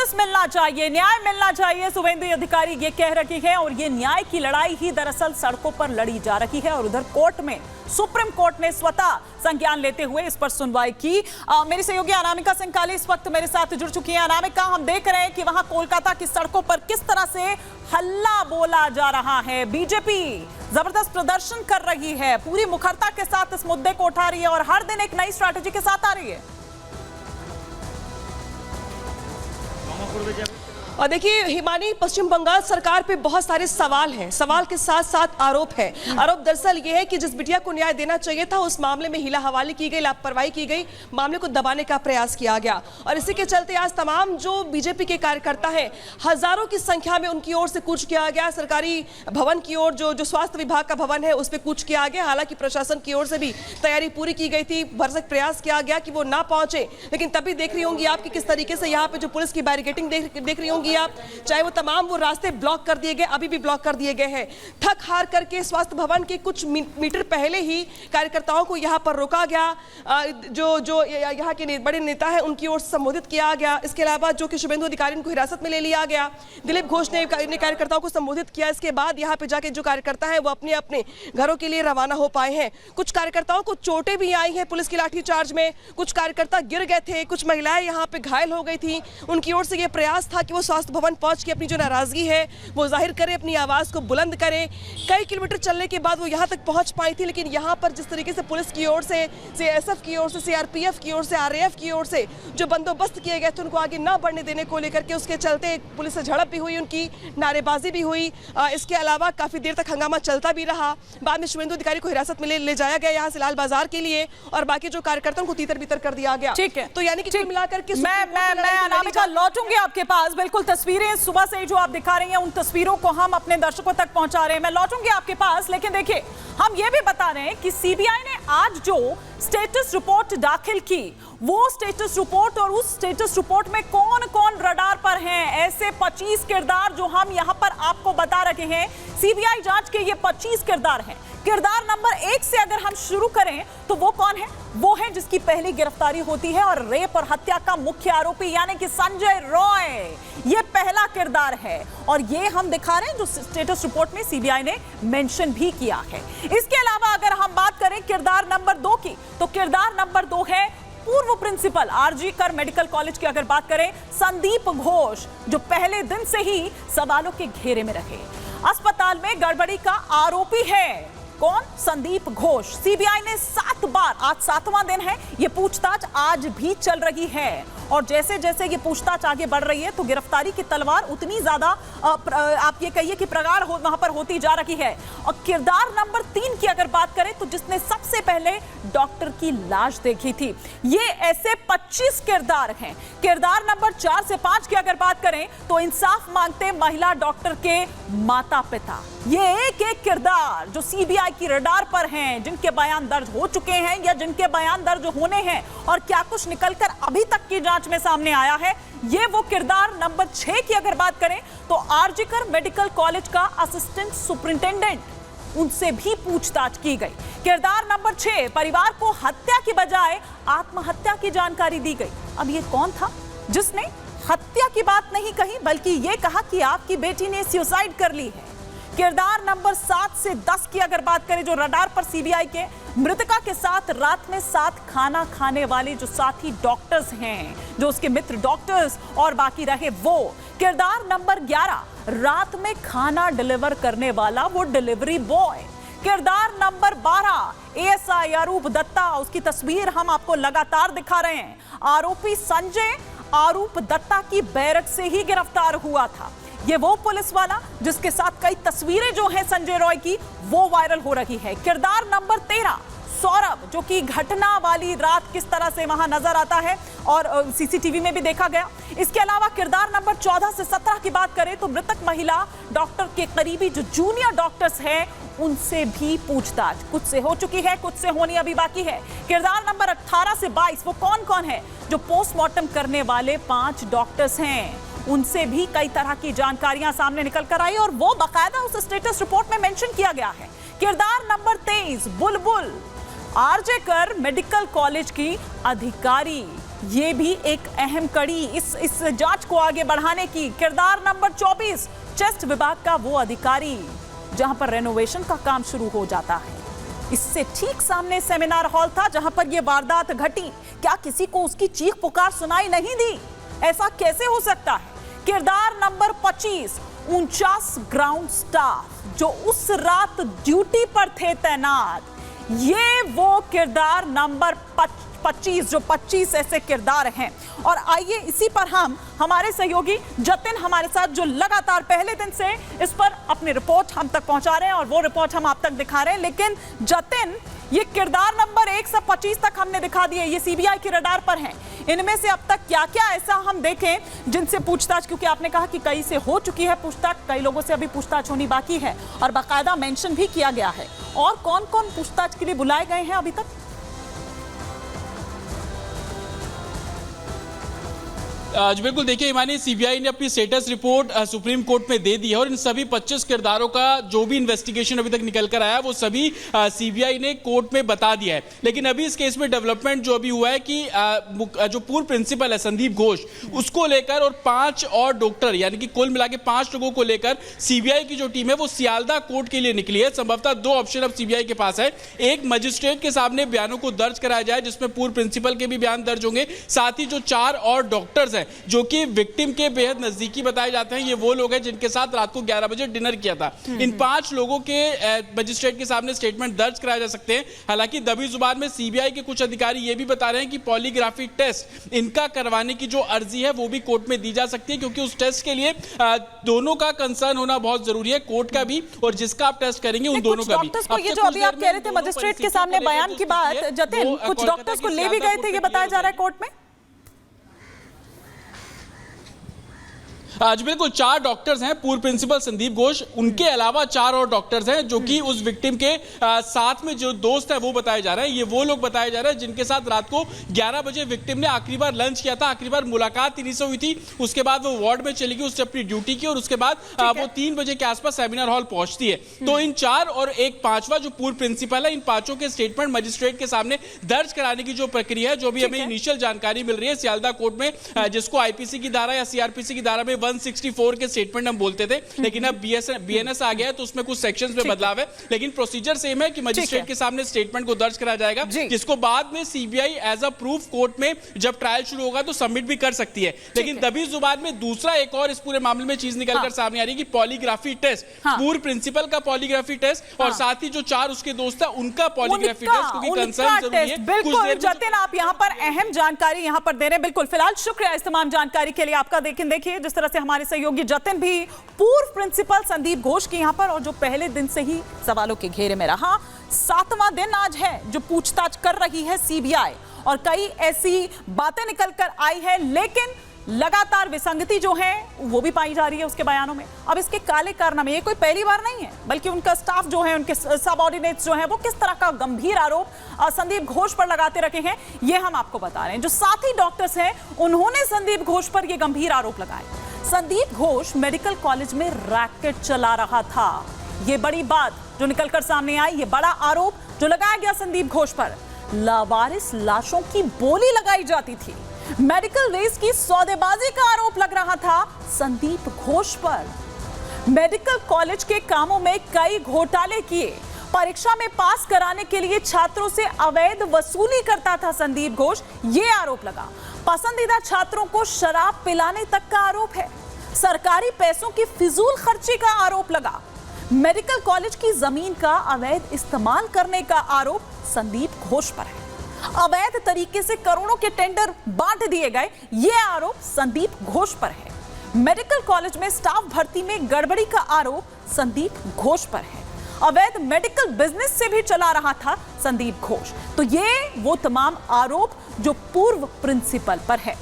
Justice मिलना चाहिए, न्याय मिलना चाहिए, शुभेंदु अधिकारी ये कह रही है। और ये न्याय की लड़ाई ही दरअसल सड़कों पर लड़ी जा रही है। और उधर कोर्ट में सुप्रीम कोर्ट ने स्वतः संज्ञान लेते हुए इस पर सुनवाई की। मेरी सहयोगी अनामिका सिंह काली इस वक्त मेरे साथ जुड़ चुकी है। अनामिका, हम देख रहे हैं कि वहां कोलकाता की सड़कों पर किस तरह से हल्ला बोला जा रहा है। बीजेपी जबरदस्त प्रदर्शन कर रही है, पूरी मुखरता के साथ इस मुद्दे को उठा रही है और हर दिन एक नई स्ट्रैटेजी के साथ आ रही है। और देखिए हिमानी, पश्चिम बंगाल सरकार पे बहुत सारे सवाल हैं, सवाल के साथ साथ आरोप है। आरोप दरअसल ये है कि जिस बिटिया को न्याय देना चाहिए था उस मामले में हीला हवाली की गई, लापरवाही की गई, मामले को दबाने का प्रयास किया गया। और इसी के चलते आज तमाम जो बीजेपी के कार्यकर्ता हैं, हजारों की संख्या में उनकी ओर से कूच किया गया। सरकारी भवन की ओर, जो स्वास्थ्य विभाग का भवन है, उस पर कूच किया गया। हालांकि प्रशासन की ओर से भी तैयारी पूरी की गई थी, भरसक प्रयास किया गया कि वो ना पहुंचे, लेकिन तभी देख रही होंगी आप कि किस तरीके से यहाँ पे जो पुलिस की बैरिकेडिंग देख रही होंगी आप, चाहे वो तमाम वो रास्ते ब्लॉक कर दिए गए, अभी भी ब्लॉक कर दिए गए हैं। थक हार करके स्वास्थ्य भवन के कुछ मीटर पहले ही कार्यकर्ताओं को यहाँ पर रोका गया। जो यहाँ के बड़े नेता हैं उनकी ओर से संबोधित किया गया। इसके अलावा जो कि शुभेंदु अधिकारी को हिरासत में ले लिया गया, दिलीप घोष ने कार्यकर्ताओं को संबोधित किया। इसके बाद यहाँ पे जाके जो कार्यकर्ता है वो अपने अपने घरों के लिए रवाना हो पाए हैं। कुछ कार्यकर्ताओं को चोटें भी आई हैं पुलिस की लाठीचार्ज में, कुछ कार्यकर्ता गिर गए थे, कुछ महिलाएं यहाँ पे घायल हो गई थी। उनकी ओर से ये प्रयास था कि वो स्वास्थ्य भवन पहुंच के अपनी जो नाराजगी है वो जाहिर करे, अपनी आवाज को बुलंद करे। कई किलोमीटर चलने के बाद वो यहां तक पहुंच पाई थी, लेकिन यहां पर जिस तरीके से पुलिस की ओर से, सीएसएफ की ओर से, सीआरपीएफ की ओर से, आरएएफ की ओर से जो बंदोबस्त किए गए थे उनको आगे ना बढ़ने देने को लेकर के, उसके चलते पुलिस से झड़प भी हुई, उनकी नारेबाजी भी हुई। इसके अलावा काफी देर तक हंगामा चलता भी रहा। बाद में शुभेंदु अधिकारी को हिरासत में ले जाया गया यहाँ से लाल बाजार के लिए, और बाकी जो कार्यकर्ताओं को तीतर बितर कर दिया गया। ठीक है, तो यानी कि कुल मिलाकर के मैं अनामिका लौटूंगी आपके पास। बिल्कुल, तस्वीरें सुबह से जो आप दिखा रही हैं उन तस्वीरों को हम अपने दर्शकों तक पहुंचा रहे हैं। मैं लौटूंगी आपके पास, लेकिन देखिए हम ये भी बता रहे हैं कि सीबीआई ने आज जो स्टेटस रिपोर्ट दाखिल की, वो स्टेटस रिपोर्ट, और उस स्टेटस रिपोर्ट में कौन कौन रडार पर हैं, ऐसे 25 किरदार जो हम यहां पर आपको बता रहे हैं। सीबीआई जांच के ये 25 किरदार हैं। किरदार नंबर 1 से अगर हम शुरू करें तो वो कौन है? वो है जिसकी पहली गिरफ्तारी होती है और रेप और हत्या का मुख्य आरोपी यानी कि संजय रॉय। ये पहला किरदार है और ये हम दिखा रहे हैं जो स्टेटस रिपोर्ट में सीबीआई ने मेंशन भी किया है। इसके अलावा अगर हम बात करें किरदार नंबर 2 की, तो किरदार नंबर 2 है पूर्व प्रिंसिपल आरजी कर मेडिकल कॉलेज की। अगर बात करें संदीप घोष, जो पहले दिन से ही सवालों के घेरे में रहे, अस्पताल में गड़बड़ी का आरोपी है। कौन? संदीप घोष। सीबीआई ने 7 बार, आज 7वां दिन है, ये पूछताछ आज भी चल रही है। और जैसे जैसे ये पूछताछ आगे बढ़ रही है तो गिरफ्तारी की तलवार उतनी ज्यादा आप ये कहिए कि प्रगाढ़ वहां पर होती जा रही है। और किरदार नंबर 3 की अगर बात करें तो जिसने सबसे पहले डॉक्टर की लाश देखी थी, ये ऐसे 25 किरदार हैं। किरदार नंबर 4 से 5 की अगर बात करें तो इंसाफ मांगते महिला डॉक्टर के माता पिता। ये एक एक किरदार जो सीबीआई की रडार पर हैं, जिनके बयान दर्ज हो चुके हैं या जिनके बयान दर्ज होने हैं, और क्या कुछ निकलकर अभी तक की जांच में सामने आया है। ये वो किरदार नंबर 6 की अगर बात करें तो आरजी कर मेडिकल कॉलेज का असिस्टेंट सुपरिंटेंडेंट, उनसे भी पूछताछ की गई। किरदार नंबर 6, परिवार को हत्या की बजाय आत्महत्या की जानकारी दी गई। अब ये कौन था जिसने हत्या की बात नहीं कही बल्कि ये कहा कि आपकी बेटी ने सुसाइड कर ली है। किरदार नंबर 7 से 10 की अगर बात करें जो रडार पर सीबीआई के, मृतका के साथ रात में साथ खाना खाने वाले जो साथी डॉक्टर्स हैं, जो उसके मित्र डॉक्टर्स और बाकी रहे वो। किरदार नंबर 11, रात में खाना डिलीवर करने वाला वो डिलीवरी बॉय। किरदार नंबर 12, एएसआई अरूप दत्ता, उसकी तस्वीर हम आपको लगातार दिखा रहे हैं। आरोपी संजय अरूप दत्ता की बैरक से ही गिरफ्तार हुआ था। ये वो पुलिस वाला जिसके साथ कई तस्वीरें जो हैं संजय रॉय की वो वायरल हो रही है। किरदार नंबर 13, सौरभ, जो कि घटना वाली रात किस तरह से वहां नजर आता है और सीसीटीवी में भी देखा गया। इसके अलावा किरदार नंबर 14 से 17 की बात करें तो मृतक महिला डॉक्टर के करीबी जो जूनियर डॉक्टर्स हैं उनसे भी पूछताछ कुछ से हो चुकी है, कुछ से होनी अभी बाकी है। किरदार नंबर 18 से 22 वो कौन कौन है? जो पोस्टमार्टम करने वाले 5 डॉक्टर्स हैं, उनसे भी कई तरह की जानकारियां सामने निकल कर आई और वो बाकायदा उस स्टेटस रिपोर्ट में मेंशन किया गया है। किरदार नंबर 23, बुलबुल, आरजे कर मेडिकल कॉलेज की अधिकारी। ये भी एक अहम कड़ी इस जांच को आगे बढ़ाने की। किरदार नंबर 24, चेस्ट विभाग का वो अधिकारी जहां पर रेनोवेशन का काम शुरू हो जाता है। इससे ठीक सामने सेमिनार हॉल था जहां पर यह वारदात घटी। क्या किसी को उसकी चीख पुकार सुनाई नहीं दी? ऐसा कैसे हो सकता है? किरदार नंबर 25, 49 ग्राउंड स्टाफ जो उस रात ड्यूटी पर थे तैनात। ये वो किरदार नंबर 25 जो 25 ऐसे किरदार हैं। और आइए इसी पर हमारे सहयोगी जतिन हमारे साथ जो लगातार पहले दिन से इस पर अपनी रिपोर्ट हम तक पहुंचा रहे हैं और वो रिपोर्ट हम आप तक दिखा रहे हैं। लेकिन जतिन, ये किरदार नंबर 1 से 25 तक हमने दिखा दिए, ये सीबीआई के रडार पर हैं। इनमें से अब तक क्या क्या ऐसा हम देखें जिनसे पूछताछ, क्योंकि आपने कहा कि कई से हो चुकी है पूछताछ, कई लोगों से अभी पूछताछ होनी बाकी है और बाकायदा मेंशन भी किया गया है। और कौन कौन पूछताछ के लिए बुलाए गए हैं अभी तक? बिल्कुल, देखिए हिमानी, सीबीआई ने अपनी स्टेटस रिपोर्ट सुप्रीम कोर्ट में दे दी है और इन सभी 25 किरदारों का जो भी इन्वेस्टिगेशन अभी तक निकल कर आया वो सभी सीबीआई ने कोर्ट में बता दिया है। लेकिन अभी इस केस में डेवलपमेंट जो अभी हुआ है कि जो पूर्व प्रिंसिपल है संदीप घोष, उसको लेकर और 5 और डॉक्टर, यानी कि कुल मिला के 5 लोगों को लेकर सीबीआई की जो टीम है वो सियालदा कोर्ट के लिए निकली है। संभवतः 2 ऑप्शन अब सीबीआई के पास है। एक, मजिस्ट्रेट के सामने बयानों को दर्ज कराया जाए जिसमें पूर्व प्रिंसिपल के भी बयान दर्ज होंगे, साथ ही जो 4 और डॉक्टर्स हैं जो कि विक्टिम के बेहद नजदीकी बताए जाते हैं, ये वो लोग हैं जिनके साथ रात को 11 बजे डिनर किया था। इन 5 लोगों के मजिस्ट्रेट के सामने स्टेटमेंट दर्ज कराए जा सकते हैं। हालांकि दबी जुबान में सीबीआई के कुछ अधिकारी ये भी बता रहे हैं कि पॉलीग्राफी टेस्ट इनका करवाने की जो अर्जी है वो भी कोर्ट में दी जा सकती है, क्योंकि उस टेस्ट के लिए दोनों का कंसर्न होना बहुत जरूरी है, कोर्ट का भी और जिसका आप टेस्ट करेंगे उन दोनों का भी। ये जो अभी आप कह रहे थे मजिस्ट्रेट के सामने बयान की बात, जतिन, कुछ डॉक्टर्स को ले भी गए थे, ये बताया जा रहा है कोर्ट में। आज बिल्कुल 4 डॉक्टर्स हैं, पूर्व प्रिंसिपल संदीप घोष, उनके अलावा 4 और डॉक्टर्स हैं जो कि उस विक्टिम के साथ में जो दोस्त है वो बताए जा रहे हैं। ये वो लोग बताए जा रहे हैं जिनके साथ रात को 11 बजे विक्टिम ने आखिरी बार लंच किया था, आखिरी बार मुलाकात इन्हीं से हुई थी। उसके बाद वो वार्ड में चली गई, उसने अपनी ड्यूटी की और उसके बाद वो 3 बजे के आसपास सेमिनार हॉल पहुंचती है। तो इन 4 और एक 5वां जो पूर्व प्रिंसिपल है, इन 5 के स्टेटमेंट मजिस्ट्रेट के सामने दर्ज कराने की जो प्रक्रिया है, जो भी हमें इनिशियल जानकारी मिल रही है सियालदा कोर्ट में, जिसको आईपीसी की धारा या सीआरपीसी की धारा में 164 के स्टेटमेंट हम बोलते थे, लेकिन अब बीएनएस आ गया है तो उसमें कुछ सेक्शंस में बदलाव है, लेकिन प्रोसीजर सेम है कि मजिस्ट्रेट के सामने स्टेटमेंट को दर्ज कराया जाएगा, जिसको बाद में CBI as a proof court में जब ट्रायल शुरू होगा तो सबमिट भी कर सकती है। लेकिन दबी जुबान में दूसरा एक और इस पूरे मामले में चीज निकलकर सामने आ रही है कि पॉलीग्राफी टेस्ट, पूर्व प्रिंसिपल का पॉलीग्राफी टेस्ट और साथ ही जो 4 उसके दोस्त है उनका पॉलीग्राफी टेस्ट, क्योंकि कंसर्न जरूरी है। बिल्कुल जतिन, आप यहां पर अहम जानकारी यहां पर दे रहे हैं। बिल्कुल, फिलहाल शुक्रिया इस तमाम जानकारी के लिए आपका। देखिए जिस तरह से हमारे सहयोगी जतिन भी पूर्व प्रिंसिपल संदीप घोष की यहां पर, और जो पहले दिन से ही सवालों के घेरे में रहा, 7वां दिन आज है जो पूछताछ कर रही है सीबीआई और कई ऐसी बातें निकल कर आई है, लेकिन लगातार विसंगति जो है वो भी पाई जा रही है उसके बयानों में। अब इसके काले कारनामे ये कोई पहली बार नहीं है, बल्कि उनका स्टाफ जो है, उनके सबऑर्डिनेट्स जो है, वो किस तरह का गंभीर आरोप संदीप घोष पर लगाते रखे हैं ये हम आपको बता रहे हैं। जो साथी डॉक्टर्स हैं उन्होंने संदीप घोष पर ये गंभीर आरोप लगाए। संदीप घोष मेडिकल कॉलेज में रैकेट चला रहा था, ये बड़ी बात जो निकलकर सामने आई, ये बड़ा आरोप जो लगाया गया संदीप घोष पर। लावारिस लाशों की बोली लगाई जाती थी, मेडिकल वेस्ट की सौदेबाजी का आरोप लग रहा था संदीप घोष पर। मेडिकल कॉलेज के कामों में कई घोटाले किए, परीक्षा में पास कराने के लिए छात्रों से अवैध वसूली करता था संदीप घोष, ये आरोप लगा। पसंदीदा छात्रों को शराब पिलाने तक का आरोप है, सरकारी पैसों की फिजूल खर्ची का आरोप लगा, मेडिकल कॉलेज की जमीन का अवैध इस्तेमाल करने का आरोप संदीप घोष पर है, अवैध तरीके से करोड़ों के टेंडर बांट दिए गए, यह आरोप संदीप घोष पर है, मेडिकल कॉलेज में स्टाफ भर्ती में गड़बड़ी का आरोप संदीप घोष पर है, अवैध मेडिकल बिजनेस से भी चला रहा था संदीप घोष। तो ये वो तमाम आरोप जो पूर्व प्रिंसिपल पर है।